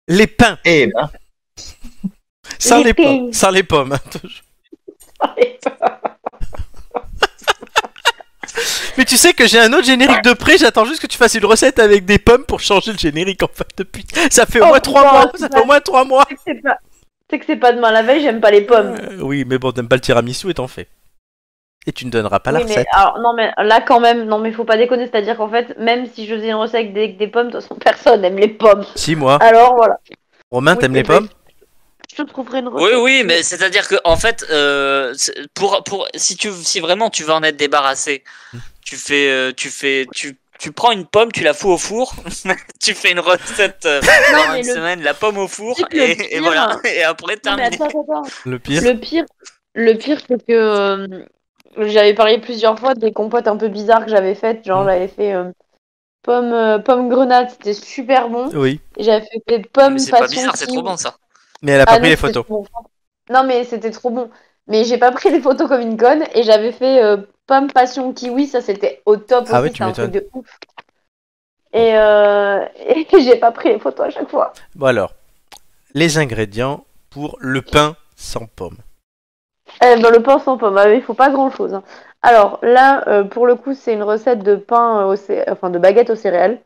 Les pains. Eh ben, Sans Les les pommes. pains. Sans les pommes. Hein, toujours. Mais tu sais que j'ai un autre générique de près, j'attends juste que tu fasses une recette avec des pommes pour changer le générique en fait depuis. Ça fait au Oh, moins 3 putain, mois, c'est ça pas- fait au moins 3 mois. C'est que c'est pas demain la veille, j'aime pas les pommes. Oui, mais bon, t'aimes pas le tiramisu et t'en fais. Et tu ne donneras pas la Oui, mais recette. alors, non, mais là quand même, non, mais faut pas déconner, c'est-à-dire qu'en fait, même si je faisais une recette avec des pommes, de toute façon, personne aime les pommes. Si, moi. Alors voilà. Romain, Oui, t'aimes eh les ben, pommes? Je te trouverai une Oui, recette. oui, mais c'est-à-dire que en fait, si vraiment tu veux en être débarrassé, tu prends une pomme, tu la fous au four, tu fais une recette Non, pendant mais une le- semaine, la pomme au four, c'est que le et pire, voilà, hein. et après Non, mais terminé. attends. Le pire. Le pire, c'est que j'avais parlé plusieurs fois des compotes un peu bizarres que j'avais faites. Genre, j'avais fait pomme grenade, c'était super bon. Oui. Et j'avais fait des Mais pommes c'est pas passion bizarre, c'est trop kiwi. bon ça. Mais elle a pas Ah pris non, les c'était photos. trop bon. Non, mais c'était trop bon. Mais j'ai pas pris les photos comme une conne. Et j'avais fait pomme passion kiwi, ça c'était au top Ah aussi, ouais, tu c'était un truc m'étonnes. de ouf. Et j'ai pas pris les photos à chaque fois. Bon alors, les ingrédients pour le pain sans pommes. Dans le pain sans pomme, il faut pas grand chose. Hein. Alors là, pour le coup, c'est une recette de pain, enfin de baguette aux céréales.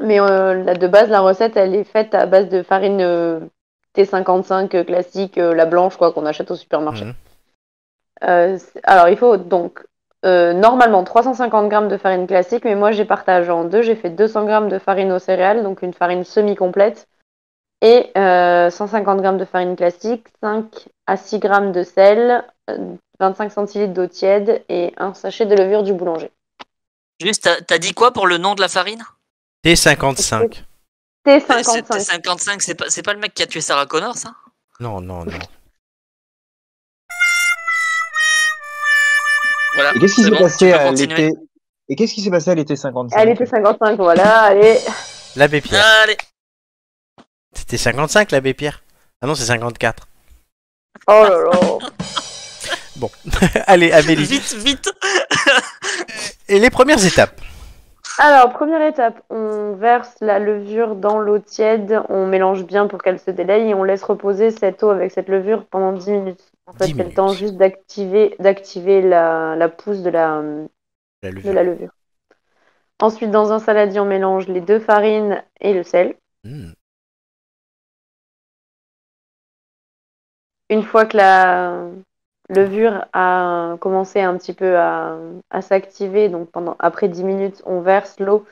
Mais là, de base, la recette, elle est faite à base de farine T55 classique, la blanche, quoi, qu'on achète au supermarché. Mhm. Alors, il faut donc normalement 350 grammes de farine classique, mais moi j'ai partagé en deux. J'ai fait 200 grammes de farine aux céréales, donc une farine semi-complète, et 150 grammes de farine classique, 5 à 6 grammes de sel, 25 centilitres d'eau tiède et un sachet de levure du boulanger. Juste, t'as dit quoi pour le nom de la farine? T55. T55. T55, c'est pas le mec qui a tué Sarah Connor, ça? Non, non, non. Voilà. et qu'est-ce qui c'est s'est bon, passé tu peux à continuer. l'été? Et qu'est-ce qui s'est passé à l'été 55? Elle était 55, voilà, allez. L'abbé Pierre. Allez, C'était 55 l'abbé Pierre. Ah non, c'est 54. Oh là là. Bon. Allez, Amélie. vite, vite. Et les premières étapes. Alors, première étape, on verse la levure dans l'eau tiède, on mélange bien pour qu'elle se délaye et on laisse reposer cette eau avec cette levure pendant 10 minutes. En fait, 10 c'est le temps minutes. juste d'activer la pousse de La de levure. la levure. Ensuite, dans un saladier, on mélange les deux farines et le sel. Hmm. Une fois que la levure a commencé un petit peu à s'activer, donc après 10 minutes, on verse l'eau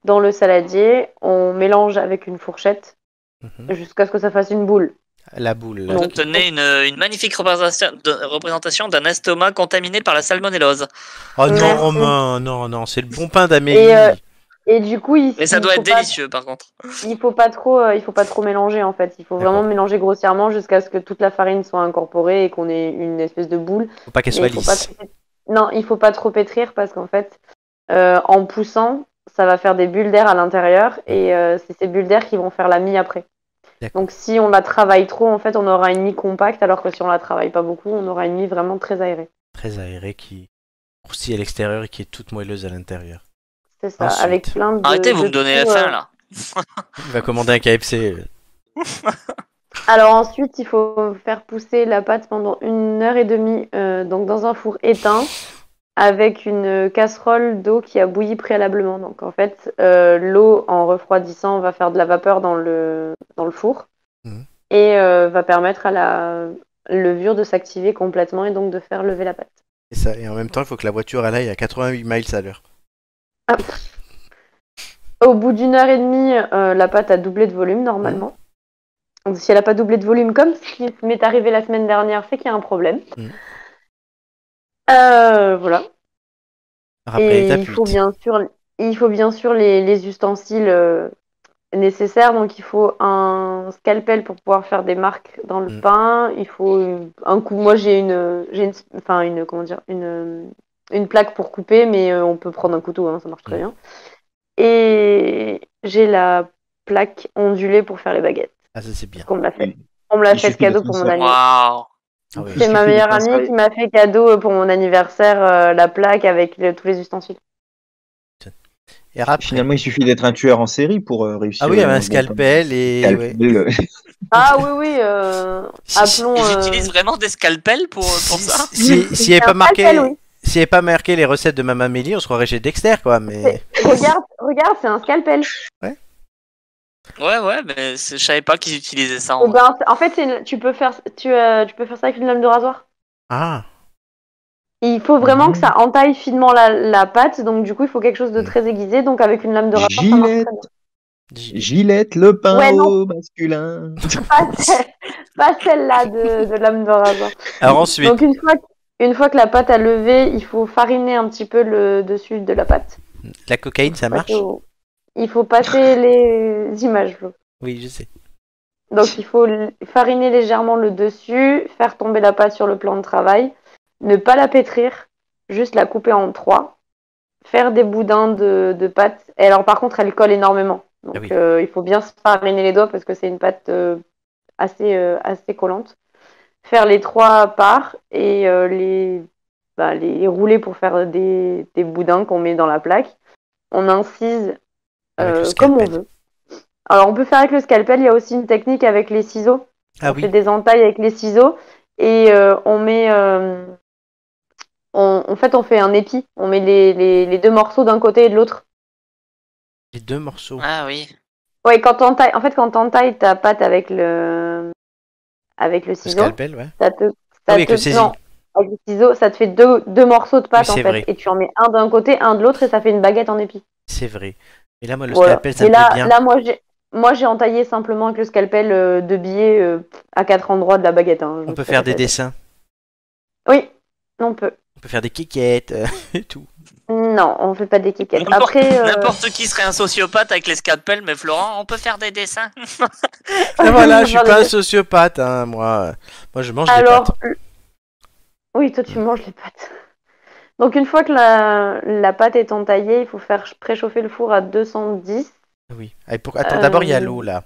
dans le saladier, on mélange avec une fourchette Mhm. jusqu'à ce que ça fasse une boule. La boule. Non. Vous tenez une magnifique représentation d'un estomac contaminé par la salmonellose. Oh non, Merci. Romain, non, non, c'est le bon pain d'Amélie. Et du coup, Mais ça doit être délicieux, par contre. Il faut pas trop mélanger en fait. Il faut vraiment D'accord. mélanger grossièrement jusqu'à ce que toute la farine soit incorporée et qu'on ait une espèce de boule. Faut pas qu'elle Mais soit il faut pas lisse. Non, il faut pas trop pétrir parce qu'en fait, en poussant, ça va faire des bulles d'air à l'intérieur et c'est ces bulles d'air qui vont faire la mie après. D'accord. Donc si on la travaille trop, en fait, on aura une mie compacte alors que si on la travaille pas beaucoup, on aura une mie vraiment très aérée. Très aérée qui croustille à l'extérieur et qui est toute moelleuse à l'intérieur. C'est ça, Ensuite. avec plein de. Arrêtez, vous de me donnez trous, la faim, là. Il va commander un KFC. Alors ensuite, il faut faire pousser la pâte pendant 1 heure et demie donc dans un four éteint avec une casserole d'eau qui a bouilli préalablement. Donc en fait, l'eau en refroidissant va faire de la vapeur dans le four Mhm. et va permettre à la levure de s'activer complètement et donc de faire lever la pâte. Et, ça, et en même temps, il faut que la voiture elle aille à 88 miles à l'heure. Au bout d'1 heure et demie, la pâte a doublé de volume normalement. Donc, si elle n'a pas doublé de volume comme ce qui m'est arrivé la semaine dernière, c'est qu'il y a un problème. Mhm. Voilà. Après Et l'étape il faut 8. bien sûr les ustensiles nécessaires. Donc il faut un scalpel pour pouvoir faire des marques dans le Mm. pain. Il faut un coup. Moi une plaque pour couper, mais on peut prendre un couteau, hein, ça marche très bien. Et j'ai la plaque ondulée pour faire les baguettes. Ah, ça c'est bien. On me l'a fait. On me l'a Il fait suffit cadeau de pour mon s'insérer. anniversaire. Waouh. Ah oui. C'est ma suffit de meilleure amie s'insérer. qui m'a fait cadeau pour mon anniversaire la plaque avec tous les ustensiles. Et après. Finalement, il suffit d'être un tueur en série pour réussir. Ah oui, il y avait un scalpel et. Ouais. Ah oui, appelons. Ils utilisent vraiment des scalpels pour ça. S'il n'y avait pas un scalpel, marqué. oui. S'il n'y avait pas marqué les recettes de Maman Amélie, on se croirait chez Dexter, quoi. Mais. Regarde, c'est un scalpel. Ouais, mais je savais pas qu'ils utilisaient ça. Eh ben, en fait, tu peux faire ça avec une lame de rasoir. Ah. Il faut vraiment que ça entaille finement la pâte, donc du coup, il faut quelque chose de très aiguisé. Donc avec une lame de rasoir, ça marche très bien. Gillette, le pain Ouais, non. au masculin. Pas celle-là de lame de rasoir. Alors ensuite. Donc une fois que la pâte a levé, il faut fariner un petit peu le dessus de la pâte. La cocaïne, ça marche? Il faut passer les images, Flo. Oui, je sais. Donc il faut fariner légèrement le dessus, faire tomber la pâte sur le plan de travail, ne pas la pétrir, juste la couper en 3, faire des boudins de pâte. Et alors par contre, elle colle énormément. Donc il faut bien se fariner les doigts parce que c'est une pâte assez collante. Faire les 3 parts et les rouler pour faire des boudins qu'on met dans la plaque. On incise comme on veut. Alors on peut faire avec le scalpel, il y a aussi une technique avec les ciseaux. On fait des entailles avec les ciseaux et on met... en fait, on fait un épi. On met les 2 morceaux d'un côté et de l'autre. Les 2 morceaux. Ah oui. Oui, quand t'entailles ta pâte avec le ciseau, le scalpel, ouais. avec le ciseau, ça te fait deux morceaux de pâte en fait. Vrai. Et tu en mets un d'un côté, un de l'autre et ça fait une baguette en épi. C'est vrai. Et là, moi, le scalpel, ça me plaît bien. Là, moi, j'ai entaillé simplement avec le scalpel de billets à 4 endroits de la baguette. Hein. On peut faire des dessins. Oui, on peut. On peut faire des kékettes et tout. Non, on fait pas des kékettes. N'importe qui serait un sociopathe avec les scalpels, mais Florent, on peut faire des dessins. Et voilà, je suis pas un sociopathe, hein, moi je mange des pâtes. Oui, toi tu manges les pâtes. Donc une fois que la pâte est entaillée, il faut faire préchauffer le four à 210. Oui. Attends, d'abord il y a l'eau là.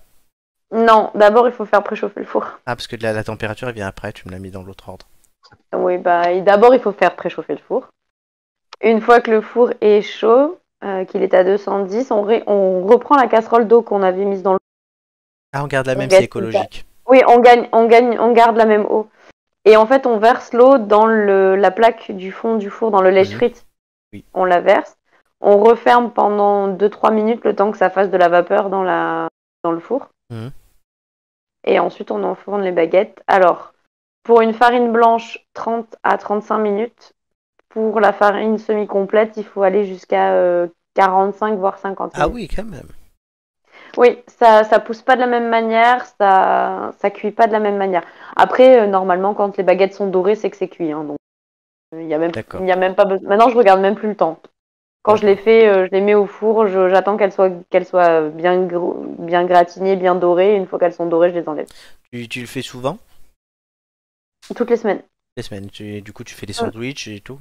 Non, d'abord il faut faire préchauffer le four. Ah, parce que la température elle vient après, tu me l'as mis dans l'autre ordre. Oui, d'abord il faut faire préchauffer le four. Une fois que le four est chaud, qu'il est à 210, on reprend la casserole d'eau qu'on avait mise dans le four. Ah, on garde la même, c'est écologique. Oui, on garde la même eau. Et en fait, on verse l'eau dans la plaque du fond du four, dans le lèche-frites. Oui. On la verse. On referme pendant 2-3 minutes le temps que ça fasse de la vapeur dans le four. Mmh. Et ensuite, on enfourne les baguettes. Alors, pour une farine blanche, 30 à 35 minutes. Pour la farine semi-complète, il faut aller jusqu'à 45 voire 50 minutes. Ah oui, quand même. Oui, ça pousse pas de la même manière, ça cuit pas de la même manière. Après, normalement, quand les baguettes sont dorées, c'est que c'est cuit. Hein, donc, il y a même pas besoin. Maintenant, je regarde même plus le temps. Quand je les fais, je les mets au four, j'attends qu'elles soient bien gratinées, bien dorées. Une fois qu'elles sont dorées, je les enlève. Tu le fais souvent? Toutes les semaines. Les semaines. Du coup, tu fais des sandwichs et tout?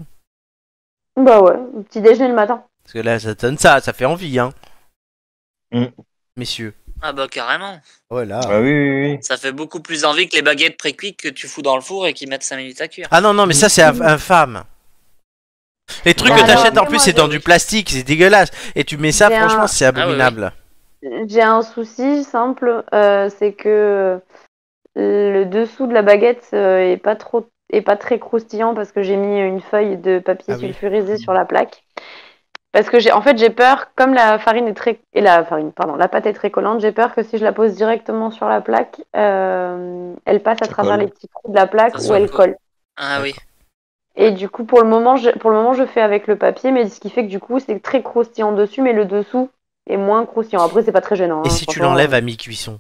Bah ouais, petit déjeuner le matin. Parce que là, ça donne ça fait envie, hein. Messieurs. Ah bah carrément. Voilà. Ah oui. Ça fait beaucoup plus envie que les baguettes pré-cuites que tu fous dans le four et qui mettent 5 minutes à cuire. Ah non, mais ça c'est infâme. Les trucs que t'achètes en plus c'est dans du plastique, c'est dégueulasse. Et tu mets ça, franchement, c'est abominable. J'ai un souci simple, c'est que le dessous de la baguette est pas très croustillant parce que j'ai mis une feuille de papier sulfurisé sur la plaque. Parce que j'ai peur, comme la pâte est très collante, j'ai peur que si je la pose directement sur la plaque, elle passe à travers les petits trous de la plaque où elle colle. Ah oui. Et du coup, pour le moment, je fais avec le papier, mais ce qui fait que du coup, c'est très croustillant dessus, mais le dessous est moins croustillant. Après, c'est pas très gênant. Et si tu l'enlèves à mi-cuisson?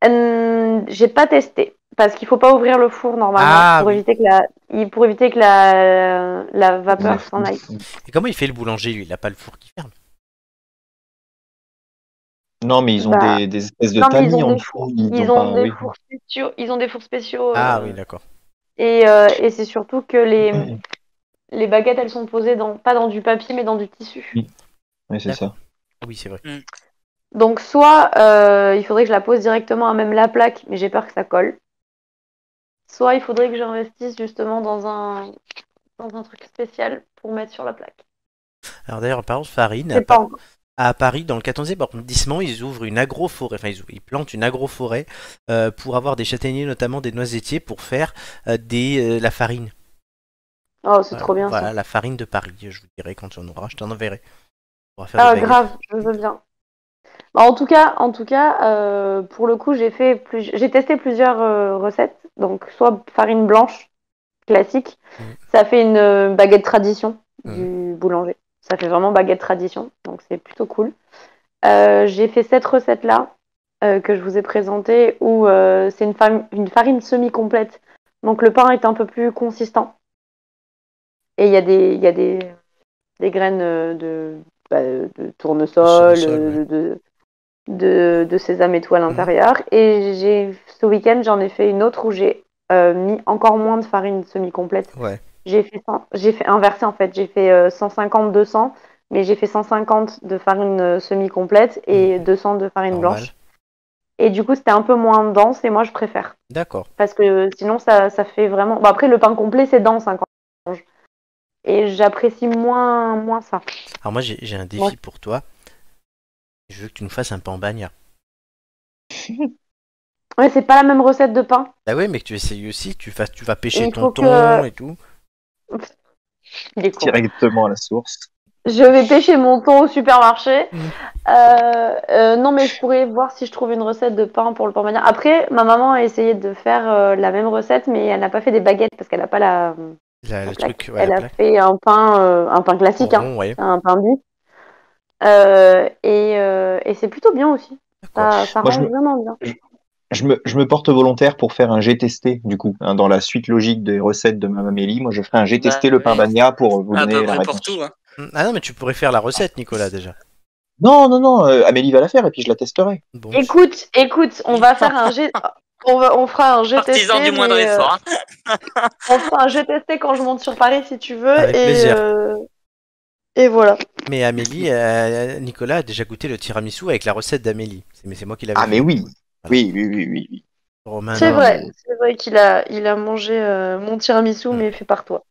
J'ai pas testé. Parce qu'il faut pas ouvrir le four normalement pour éviter que la vapeur s'en aille. Et comment il fait le boulanger, lui? Il a pas le four qui ferme? Non, mais ils ont des espèces de tamis en dessous. Ils ont des fours spéciaux. Ah oui, d'accord. Et c'est surtout que les baguettes, elles sont posées pas dans du papier, mais dans du tissu. Oui, c'est ça. Oui, c'est vrai. Donc soit il faudrait que je la pose directement à même la plaque, mais j'ai peur que ça colle. Soit il faudrait que j'investisse justement dans un truc spécial pour mettre sur la plaque. Alors d'ailleurs, par contre, farine, C'est pas encore. à Paris, dans le 14e arrondissement, ils ouvrent une agroforêt, enfin ils plantent une agroforêt pour avoir des châtaigniers, notamment des noisetiers, pour faire la farine. Oh, c'est trop bien Voilà, ça. la farine de Paris, je vous dirai quand tu en auras, je t'en enverrai. On va faire Ah, des baguettes. grave, je veux bien. Bah, en tout cas, pour le coup, j'ai testé plusieurs recettes. Donc, soit farine blanche classique, ça fait une baguette tradition du boulanger. Ça fait vraiment baguette tradition, donc c'est plutôt cool. J'ai fait cette recette-là que je vous ai présentée où c'est une farine semi-complète. Donc, le pain est un peu plus consistant. Et il y a des graines de tournesol, Ouais. de sésame et tout à l'intérieur. Et ce week-end, j'en ai fait une autre où j'ai mis encore moins de farine semi-complète. Ouais. J'ai fait inversé en fait. J'ai fait 150-200, mais j'ai fait 150 de farine semi-complète et 200 de farine Normal. blanche. Et du coup, c'était un peu moins dense et moi, je préfère. D'accord. Parce que sinon, ça fait vraiment... Bon, après, le pain complet, c'est dense hein, quand on mange. Et j'apprécie moins ça. Alors moi j'ai un défi pour toi. Je veux que tu nous fasses un pain en bagnat. Ouais, c'est pas la même recette de pain. Bah ouais, mais que tu essayes aussi, tu vas pêcher Il ton faut thon et tout. Il est con. Directement à la source. Je vais pêcher mon thon au supermarché. Non, mais je pourrais voir si je trouve une recette de pain pour le pain bagnat. Après, ma maman a essayé de faire la même recette, mais elle n'a pas fait des baguettes parce qu'elle n'a pas Le plaque. truc, ouais, Elle la a plaque. fait un pain classique, En rond, ouais. un pain bis. Et c'est plutôt bien aussi. Ça Moi, range vraiment bien. je me porte volontaire pour faire un G testé, du coup, hein, dans la suite logique des recettes de Mme Amélie. Moi, je ferai un G testé le pain oui. bagnat pour vous À donner peu la près pour réponse. tout. Hein. Ah non, mais tu pourrais faire la recette, Nicolas, déjà. Non, Amélie va la faire et puis je la testerai. Bon, Écoute, on va faire un jet. On fera un jet testé. Partisan du moindre effort. On fera un jet testé quand je monte sur Paris si tu veux. Avec plaisir. Et voilà. Mais Amélie, Nicolas a déjà goûté le tiramisu avec la recette d'Amélie. Mais c'est moi qui l'avais fait. Ah, mais oui. Voilà. Oui. Romain, C'est non. vrai qu'il a mangé mon tiramisu, mais fait par toi.